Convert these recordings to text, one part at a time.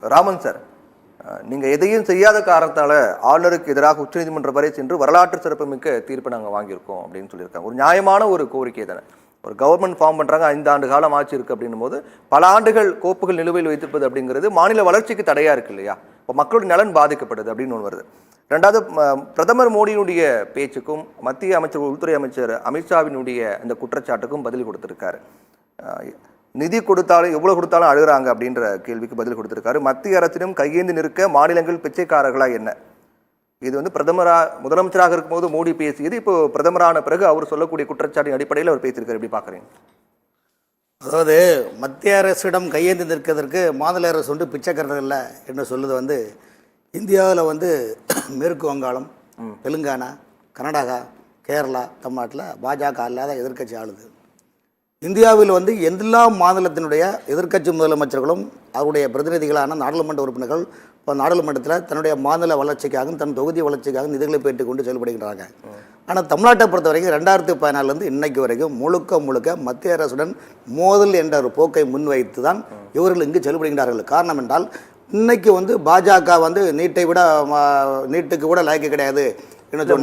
Raman sir, நீங்கள் எதையும் செய்யாத காரணத்தால் ஆளுநருக்கு எதிராக உச்சநீதிமன்றம் வரை சென்று வரலாற்று சிறப்புமிக்க தீர்ப்பை நாங்கள் வாங்கியிருக்கோம் அப்படின்னு சொல்லியிருக்காங்க. ஒரு நியாயமான ஒரு கோரிக்கை தானே. ஒரு கவர்மெண்ட் ஃபார்ம் பண்ணுறாங்க, 5 ஆண்டு காலம் ஆட்சி இருக்குது அப்படின்னும் போது பல ஆண்டுகள் கோப்புகள் நிலுவையில் வைத்திருப்பது அப்படிங்கிறது மாநில வளர்ச்சிக்கு தடையாக இருக்கு இல்லையா? இப்போ மக்களுடைய நலன் பாதிக்கப்படுது அப்படின்னு ஒன்று வருது. ரெண்டாவது, பிரதமர் மோடியினுடைய பேச்சுக்கும் மத்திய அமைச்சர் உள்துறை அமைச்சர் அமித்ஷாவினுடைய அந்த குற்றச்சாட்டுக்கும் பதில் கொடுத்திருக்காரு. நிதி கொடுத்தாலும் எவ்வளோ கொடுத்தாலும் அழுகிறாங்க அப்படின்ற கேள்விக்கு பதில் கொடுத்திருக்காரு. மத்திய அரசிடம் கையேந்தி நிற்க மாநிலங்கள் பிச்சைக்காரர்களா என்ன? இது முதலமைச்சராக இருக்கும்போது மோடி பேசியது, இப்போ பிரதமரான பிறகு அவர் சொல்லக்கூடிய குற்றச்சாட்டின் அடிப்படையில் அவர் பேசியிருக்காரு. எப்படி பார்க்குறீங்க? அதாவது மத்திய அரசிடம் கையேந்தி நிற்கிறதுக்கு மாநில அரசு வந்து பிச்சைக்காரர்கள் இல்லை என்று சொல்லுது இந்தியாவில் மேற்கு வங்காளம், தெலுங்கானா, கர்நாடகா, கேரளா, தமிழ்நாட்டில் பாஜக இல்லாத எதிர்க்கட்சி ஆளுது. இந்தியாவில் எல்லா மாநிலத்தினுடைய எதிர்க்கட்சி முதலமைச்சர்களும் அவருடைய பிரதிநிதிகளான நாடாளுமன்ற உறுப்பினர்கள் இப்போ நாடாளுமன்றத்தில் தன்னுடைய மாநில வளர்ச்சிக்காகவும் தன் தொகுதி வளர்ச்சிக்காகவும் நிதிகளை பெற்றுக் கொண்டு செயல்படுகின்றாங்க. ஆனால் தமிழ்நாட்டை பொறுத்த வரைக்கும் 2014 இன்னைக்கு வரைக்கும் முழுக்க மத்திய அரசுடன் மோதல் என்ற ஒரு போக்கை முன்வைத்து தான் இவர்கள் இங்கு செயல்படுகின்றார்கள். காரணம் என்றால் இன்னைக்கு பாஜக நீட்டுக்கு கூட லாய்க்கு கிடையாது.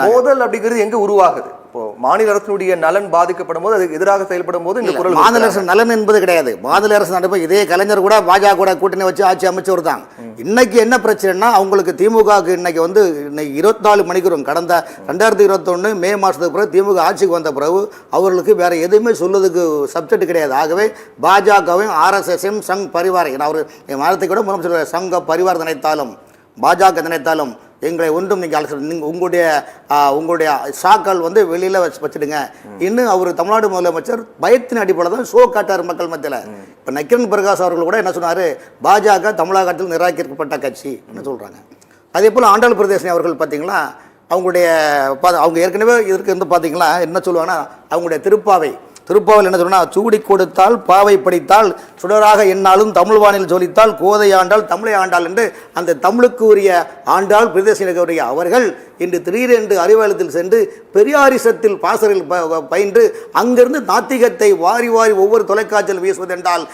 மோதல் அப்படிங்கிறது எங்க உருவாகுது? இப்போ மாநில அரசுடைய நலன் பாதிக்கப்படும் போது அதுக்கு எதிராக செயல்படும் போது இந்த குரல் மாநில அரசு நலன் என்பது கிடையாது. மாநில அரசு நடப்ப இதே கலைஞர் கூட பாஜக கூட கூட்டணி வச்சு ஆட்சி அமைச்சவர் தான். இன்னைக்கு என்ன பிரச்சனைனா அவங்களுக்கு திமுகவுக்கு இன்னைக்கு 24 மணிக்கூறும் கடந்த 2021 மே மாதத்துக்கு பிறகு திமுக ஆட்சிக்கு வந்த பிறகு அவர்களுக்கு வேற எதுவுமே சொல்லுறதுக்கு சப்ஜெக்ட் கிடையாது. ஆகவே பாஜகவையும் ஆர்எஸ்எஸையும் சங் பரிவாரை அவர் மதத்தை கூட முதலமைச்சர் சங்க பரிவார் நினைத்தாலும் பாஜக நினைத்தாலும் எங்களை ஒன்றும் நீங்கள் உங்களுடைய சாக்கள் வெளியில் வச்சுடுங்க. இன்னும் அவர் தமிழ்நாடு முதலமைச்சர் பயத்தின் அடிப்படையில் தான் ஷோ காட்டார் மக்கள் மத்தியில். இப்போ நக்கிரன் பிரகாஷ் அவர்கள் கூட என்ன சொன்னார், பாஜக தமிழகத்தில் நிராகரிக்கப்பட்ட கட்சி என்ன சொல்கிறாங்க. அதே போல் ஆண்டாள் பிரதேசம் அவர்கள் பார்த்தீங்களா, அவங்க ஏற்கனவே இதற்கு பார்த்தீங்களா என்ன சொல்லுவாங்கன்னா அவங்களுடைய திருப்பாவில் என்ன சொன்னால், சூடி கொடுத்தால் பாவை படித்தால் சுடராக என்னாலும் தமிழ் வானில் ஜொலித்தால் கோதை ஆண்டாள் தமிழை ஆண்டாள் என்று அந்த தமிழுக்கு உரிய ஆண்டாள் பிரதேச அவர்கள் இன்று திடீரென்று அறிவாலயத்தில் சென்று பெரியாரிசத்தில் பாசறையில் பயின்று அங்கிருந்து நாத்திகத்தை வாரி ஒவ்வொரு தொலைக்காட்சியில் வீசுவதென்றால்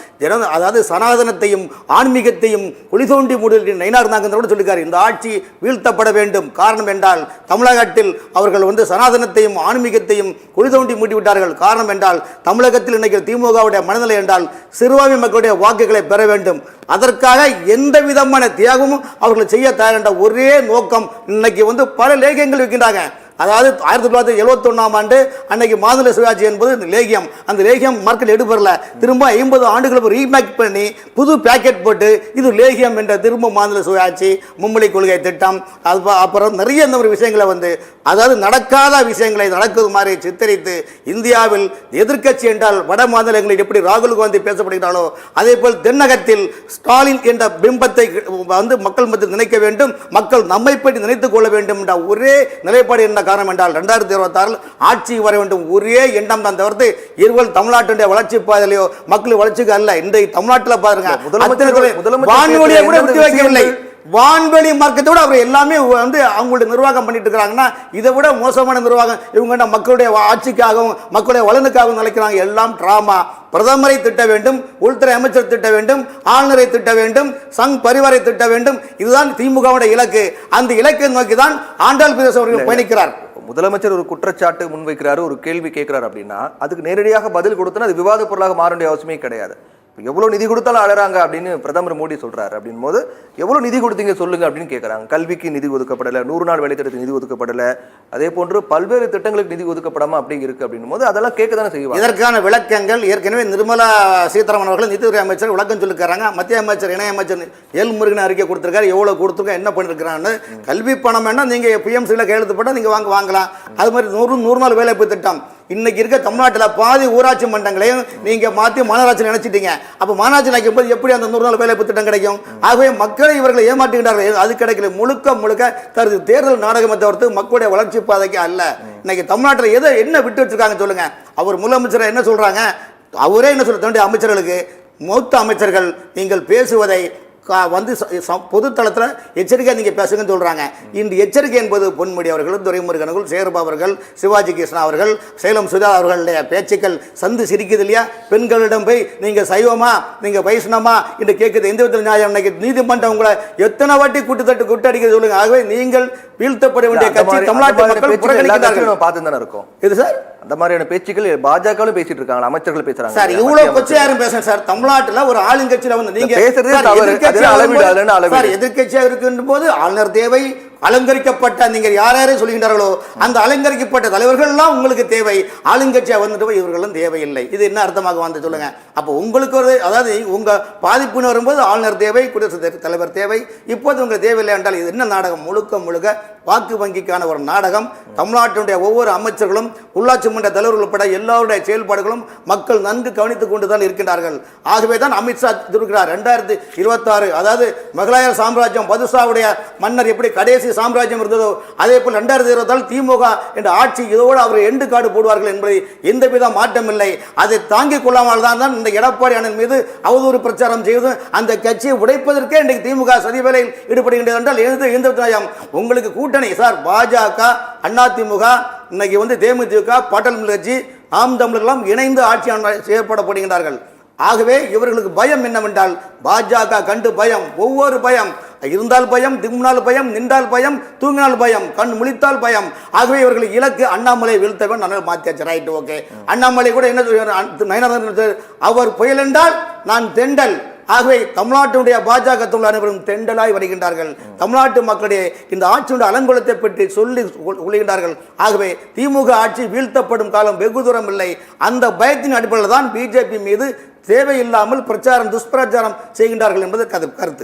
அதாவது சனாதனத்தையும் ஆன்மீகத்தையும் குழி தோண்டி மூடி நயினார் நாகேந்திரன் சொல்லியிருக்கார். இந்த ஆட்சி வீழ்த்தப்பட வேண்டும். காரணம் என்றால் தமிழகத்தில் அவர்கள் சனாதனத்தையும் ஆன்மீகத்தையும் குழி தோண்டி மூடிவிட்டார்கள். காரணம் என்றால் தமிழகத்தில் இன்னைக்கு திமுகவுடைய மனநிலை என்றால் சிறுபான்மை மக்களுடைய வாக்குகளை பெற வேண்டும். அதற்காக எந்த விதமான தியாகமும் அவர்கள் செய்ய தயார் என்ற ஒரே நோக்கம் இன்னைக்கு பல லேகியங்கள் வைக்கின்றாங்க. அதாவது 1971ஆம் ஆண்டு அன்னைக்கு மாநில சுயாட்சி என்பது லேகியம். அந்த லேகியம் மார்க்கெட் எடுப்பறல திரும்ப 50 ஆண்டுகளுக்கு ரீமேக் பண்ணி புது பேக்கெட் போட்டு இது லேகியம் என்ற திரும்ப மாநில சுயாட்சி, மும்மொழி கொள்கை திட்டம், அப்புறம் நிறைய இந்த ஒரு விஷயங்களை அதாவது நடக்காத விஷயங்களை நடக்குது மாதிரி சித்தரித்து இந்தியாவில் எதிர்க்கட்சி என்றால் வட மாநிலங்களில் எப்படி ராகுல் காந்தி பேசப்படுகிறாரோ அதே போல் தென்னகத்தில் ஸ்டாலின் என்ற பிம்பத்தை மக்கள் மத்தியில் நினைக்க வேண்டும், மக்கள் நம்மை பற்றி நினைத்துக் கொள்ள வேண்டும் என்ற ஒரே நிலைப்பாடு என்ன காரணம் என்றால் 2026 ஆட்சி வர வேண்டும் ஒரே எண்ணம் தான் தவிர்த்து இருவல் தமிழ்நாட்டுடைய வளர்ச்சி பாதையிலையோ மக்கள் வளர்ச்சிக்கு அல்ல. இன்றைக்கு தமிழ்நாட்டில் பாருங்க வான்வெளியை கூட விட்டு வைக்கவில்லை. வான்வெளி மார்க்கத்தோடு அவர் எல்லாமே அவங்களுடைய நிர்வாகம் பண்ணிட்டு இருக்கிறாங்கன்னா இதை விட மோசமான நிர்வாகம் இவங்க மக்களுடைய ஆட்சிக்காகவும் மக்களுடைய வளனுக்காகவும் நினைக்கிறாங்க. எல்லாம் டிராமா. பிரதமரை திட்ட வேண்டும், உள்துறை அமைச்சர் திட்ட வேண்டும், ஆளுநரை திட்ட வேண்டும், சங் பரிவாரை திட்ட வேண்டும். இதுதான் திமுகவுடைய இலக்கு. அந்த இலக்கை நோக்கி தான் ஆண்டாள் பிரதேச அவர்கள் பயணிக்கிறார். முதலமைச்சர் ஒரு குற்றச்சாட்டு முன்வைக்கிறாரு, ஒரு கேள்வி கேட்கிறார் அப்படின்னா அதுக்கு நேரடியாக பதில் கொடுத்தனா அது விவாத பொருளாக மாற வேண்டிய அவசியமே கிடையாது. எவ்வளோ நிதி கொடுத்தாலும் அழறாங்க அப்படின்னு பிரதமர் மோடி சொல்றாரு. அப்படின் போது எவ்வளோ நிதி கொடுத்தீங்க சொல்லுங்க அப்படின்னு கேட்குறாங்க. கல்விக்கு நிதி ஒதுக்கப்படலை, 100 நாள் வேலை திட்டத்துக்கு நிதி ஒதுக்கப்படலை, அதே போன்று பல்வேறு திட்டங்களுக்கு நிதி ஒதுக்கப்படாமல் அப்படி இருக்கு அப்படின்னும் போது அதெல்லாம் கேட்க தானே செய்வாங்க. இதற்கான விளக்கங்கள் ஏற்கனவே நிர்மலா சீதாராமன் அவர்கள் நிதித்துறை அமைச்சர் விளக்கம் சொல்லியிருக்காங்க. மத்திய அமைச்சர் இணையமைச்சர் எல் முருகன் அறிக்கை கொடுத்திருக்காரு, எவ்வளோ கொடுத்துருக்கோம் என்ன பண்ணிருக்கிறான்னு. கல்வி பணம் வேணா நீங்க பிஎம்சியில் கையெழுத்து போட்டால் நீங்க வாங்கலாம். அது மாதிரி 100 நாள் வேலைவாய்ப்பு திட்டம் இன்னைக்கு இருக்க தமிழ்நாட்டில் பாதி ஊராட்சி மன்றங்களையும் நீங்க மாற்றி மாநகராட்சி நினைச்சிட்டீங்க. அப்போ மாநகராட்சி நினைக்கும் போது எப்படி அந்த 100 நாள் வேலைவாய்ப்பு திட்டம் கிடைக்கும்? ஆகவே மக்களை இவர்களை ஏமாற்றுகின்றார்கள். அது கிடைக்கல. முழுக்க தனது தேர்தல் நாடகத்தை தவிர்த்து மக்களுடைய வளர்ச்சி பாதைக்கு அல்ல. இன்னைக்கு தமிழ்நாட்டில் என்ன விட்டு வச்சிருக்காங்க சொல்லுங்க. அவர் முதலமைச்சர் என்ன சொல்றாங்க, அவரே என்ன சொல்ற தன்னுடைய அமைச்சர்களுக்கு, மூத்த அமைச்சர்கள் நீங்கள் பேசுவதை வந்து பொதுத்தளத்தில் எச்சரிக்கை நீங்கள் பேசுங்கன்னு சொல்கிறாங்க. இந்த எச்சரிக்கை என்பது பொன்முடி அவர்கள், துரைமுருகன் அவர்கள், சேர்பா அவர்கள், சிவாஜி கிருஷ்ணா அவர்கள், சேலம் சுதா அவர்களுடைய பேச்சுக்கள் சந்து சிரிக்குது இல்லையா? பெண்களிடம் போய் நீங்கள் சைவமா நீங்கள் வைஷ்ணவமா என்று கேட்குது எந்த விதத்தில் நியாயம்? இன்னைக்கு நீதிமன்றம் உங்களை எத்தனை வாட்டி கூட்டடிக்க சொல்லுங்க. ஆகவே நீங்கள் வீழ்த்தப்பட வேண்டிய கட்சி தமிழ்நாட்டு மக்கள் புறக்கணிக்கிறார்கள். பார்த்து தானே இருக்கும் இது சார். அந்த மாதிரியான பேச்சுக்கள் பாஜகவில் பேசிட்டு இருக்காங்க, அமைச்சர்கள் பேசுறாங்க சார். இவ்வளவு கொச்சை யாரும் பேசுறேன் சார். தமிழ்நாட்டில் ஒரு ஆளுங்கட்சியில வந்து நீங்க எதிர்கட்சியாக இருக்கின்ற போது ஆளுநர் தேவை, அலங்கரிக்கப்பட்ட நீங்கள் யார் யாரையும் சொல்லுகின்றார்களோ அந்த அலங்கரிக்கப்பட்ட தலைவர்கள் எல்லாம் உங்களுக்கு தேவை. ஆளுங்கட்சியா வந்துட்டு இவர்களும் தேவையில்லை. இது என்ன அர்த்தமாக வந்து சொல்லுங்க. அப்போ உங்களுக்கு ஒரு அதாவது உங்க பாதிப்புன்னு வரும்போது ஆளுநர் தேவை, குடியரசுத் தலைவர் தேவை. இப்போது உங்களுக்கு தேவையில்லை என்றால் இது என்ன நாடகம்? முழுக்க முழுக்க வாக்கு வங்கிக்கான ஒரு நாடகம். தமிழ்நாட்டினுடைய ஒவ்வொரு அமைச்சர்களும் உள்ளாட்சி மன்ற தலைவர்கள் உட்பட எல்லாருடைய செயல்பாடுகளும் மக்கள் நன்கு கவனித்துக் கொண்டுதான் இருக்கின்றார்கள். ஆகவே தான் அமித்ஷா இருக்கிறார் 2026 அதாவது முகலாய சாம்ராஜ்யம் பதுஷாவுடைய மன்னர் எப்படி கடைசி சாம்ராஜ்யம் இருந்ததோ அதே போல் 2026 திமுக என்ற ஆட்சி இதோடு அவர் எண்டு காடு போடுவார்கள் என்பதை எந்தவித மாற்றம் இல்லை. அதை தாங்கிக் கொள்ளாமல் தான் இந்த எடப்பாடி அண்ணன் மீது அவதூறு பிரச்சாரம் செய்து அந்த கட்சியை உடைப்பதற்கே இன்றைக்கு திமுக சதி வேலையில் ஈடுபடுகின்றது என்றால் எந்த நியாயம்? உங்களுக்கு கூட்டணி சார். பாஜக, அதிமுக, இன்னைக்கு வந்து தேமுதிக, பாட்டாளி கட்சி, ஆம் தமிழர்களும் இணைந்து ஆட்சி செய்யப்படப்படுகின்றார்கள். ஆகவே இவர்களுக்கு பயம் என்னவென்றால் பாஜக கண்டு பயம், ஒவ்வொரு பயம் இருந்தால் பயம், திம்னால் பயம், நின்றால் பயம், தூங்கினால் பயம், கண் முழித்தால் பயம். ஆகவே இவர்களுக்கு இலக்கு அண்ணாமலை வீழ்த்தவன். நான் மாத்தியாச்சு. Right, okay. அண்ணாமலை கூட என்ன அவர் புயல் என்றால் நான் தெண்டல். ஆகவே தமிழ்நாட்டினுடைய பாஜக தொழில் அனைவரும் தெண்டலாய் வருகின்றார்கள். தமிழ்நாட்டு மக்களுடைய இந்த ஆட்சியுடைய அலங்கோலத்தை பற்றி சொல்லி கொள்கின்றார்கள். ஆகவே திமுக ஆட்சி வீழ்த்தப்படும் காலம் வெகு தூரம் இல்லை. அந்த பயத்தின் அடிப்படையில் தான் பிஜேபி மீது தேவையில்லாமல் பிரச்சாரம் துஷ்பிரச்சாரம் செய்கின்றார்கள் என்பது கருத்து.